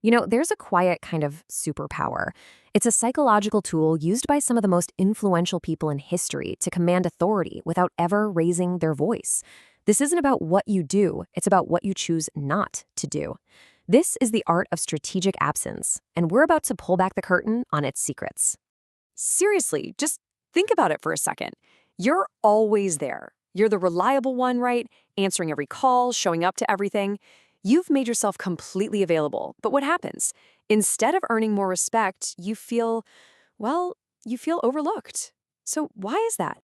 There's a quiet kind of superpower. It's a psychological tool used by some of the most influential people in history to command authority without ever raising their voice. This isn't about what you do, it's about what you choose not to do. This is the art of strategic absence, and we're about to pull back the curtain on its secrets. Seriously, just think about it for a second. You're always there. You're the reliable one, right? Answering every call, showing up to everything. You've made yourself completely available. But what happens? Instead of earning more respect, well, you feel overlooked. So why is that?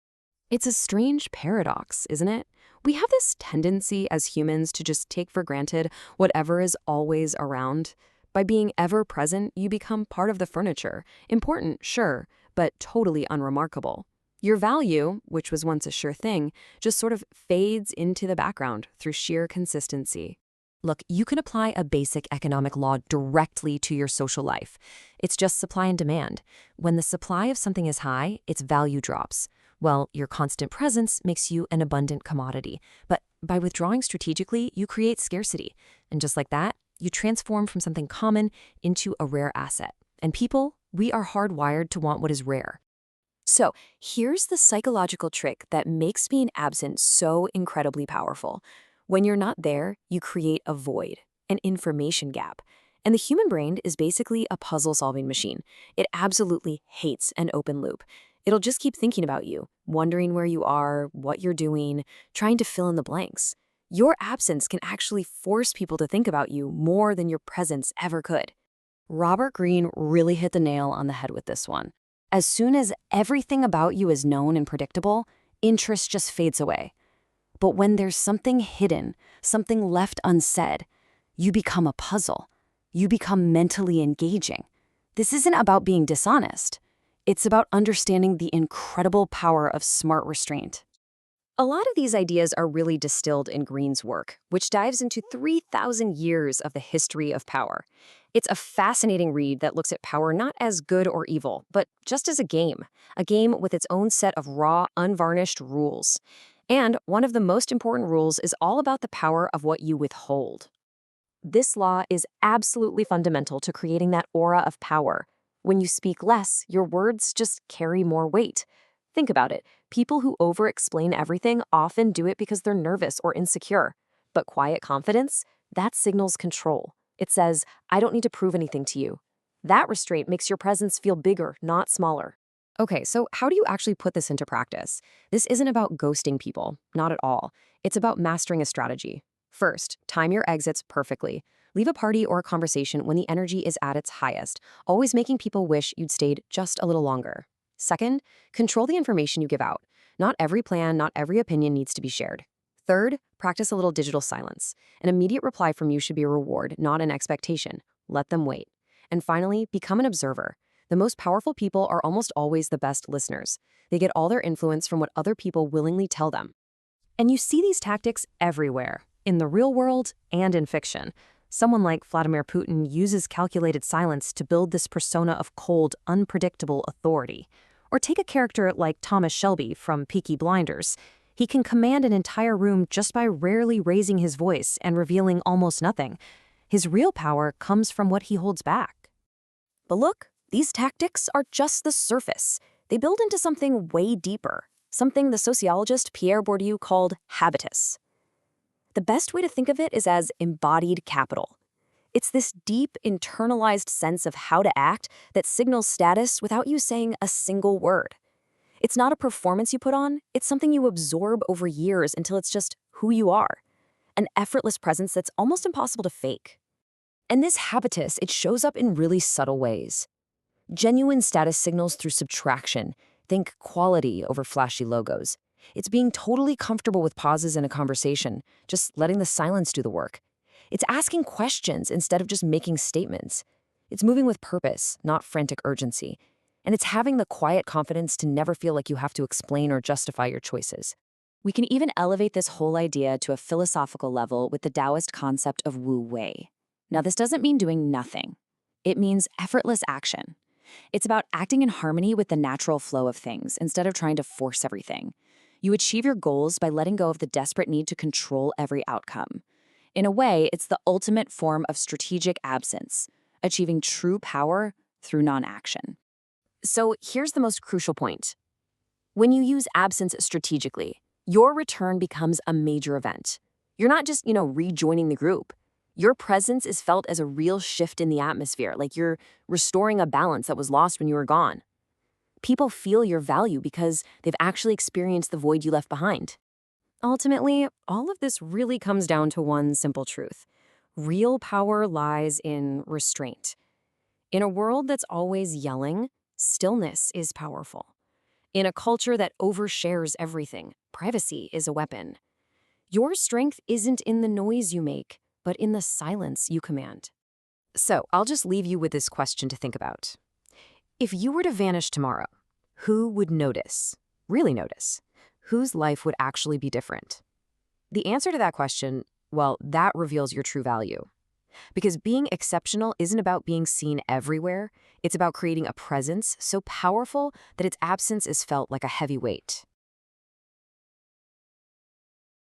It's a strange paradox, isn't it? We have this tendency as humans to just take for granted whatever is always around. By being ever present, you become part of the furniture. Important, sure, but totally unremarkable. Your value, which was once a sure thing, just sort of fades into the background through sheer consistency. Look, you can apply a basic economic law directly to your social life. It's just supply and demand. When the supply of something is high, its value drops. Well, your constant presence makes you an abundant commodity. But by withdrawing strategically, you create scarcity. And just like that, you transform from something common into a rare asset. And people, we are hardwired to want what is rare. So here's the psychological trick that makes being absent so incredibly powerful. When you're not there, you create a void, an information gap. And the human brain is basically a puzzle-solving machine. It absolutely hates an open loop. It'll just keep thinking about you, wondering where you are, what you're doing, trying to fill in the blanks. Your absence can actually force people to think about you more than your presence ever could. Robert Greene really hit the nail on the head with this one. As soon as everything about you is known and predictable, interest just fades away. But when there's something hidden, something left unsaid, you become a puzzle. You become mentally engaging. This isn't about being dishonest. It's about understanding the incredible power of smart restraint. A lot of these ideas are really distilled in Greene's work, which dives into 3,000 years of the history of power. It's a fascinating read that looks at power not as good or evil, but just as a game with its own set of raw, unvarnished rules. And one of the most important rules is all about the power of what you withhold. This law is absolutely fundamental to creating that aura of power. When you speak less, your words just carry more weight. Think about it. People who over-explain everything often do it because they're nervous or insecure. But quiet confidence, that signals control. It says, I don't need to prove anything to you. That restraint makes your presence feel bigger, not smaller. Okay, so how do you actually put this into practice? This isn't about ghosting people, not at all. It's about mastering a strategy. First, time your exits perfectly. Leave a party or a conversation when the energy is at its highest, always making people wish you'd stayed just a little longer. Second, control the information you give out. Not every plan, not every opinion needs to be shared. Third, practice a little digital silence. An immediate reply from you should be a reward, not an expectation. Let them wait. And finally, become an observer. The most powerful people are almost always the best listeners. They get all their influence from what other people willingly tell them. And you see these tactics everywhere, in the real world and in fiction. Someone like Vladimir Putin uses calculated silence to build this persona of cold, unpredictable authority. Or take a character like Thomas Shelby from Peaky Blinders. He can command an entire room just by rarely raising his voice and revealing almost nothing. His real power comes from what he holds back. But look, these tactics are just the surface. They build into something way deeper, something the sociologist Pierre Bourdieu called habitus. The best way to think of it is as embodied capital. It's this deep, internalized sense of how to act that signals status without you saying a single word. It's not a performance you put on, it's something you absorb over years until it's just who you are. An effortless presence that's almost impossible to fake. And this habitus, it shows up in really subtle ways. Genuine status signals through subtraction. Think quality over flashy logos. It's being totally comfortable with pauses in a conversation, just letting the silence do the work. It's asking questions instead of just making statements. It's moving with purpose, not frantic urgency. And it's having the quiet confidence to never feel like you have to explain or justify your choices. We can even elevate this whole idea to a philosophical level with the Taoist concept of Wu Wei. Now, this doesn't mean doing nothing. It means effortless action. It's about acting in harmony with the natural flow of things instead of trying to force everything. You achieve your goals by letting go of the desperate need to control every outcome. In a way, it's the ultimate form of strategic absence. achieving true power through non-action. So here's the most crucial point. When you use absence strategically, your return becomes a major event. You're not just, rejoining the group. Your presence is felt as a real shift in the atmosphere, like you're restoring a balance that was lost when you were gone. People feel your value because they've actually experienced the void you left behind. Ultimately, all of this really comes down to one simple truth. Real power lies in restraint. In a world that's always yelling, stillness is powerful. In a culture that overshares everything, privacy is a weapon. Your strength isn't in the noise you make, but in the silence you command. So, I'll just leave you with this question to think about. If you were to vanish tomorrow, who would notice? Really notice? Whose life would actually be different? The answer to that question, well, that reveals your true value. Because being exceptional isn't about being seen everywhere, it's about creating a presence so powerful that its absence is felt like a heavy weight.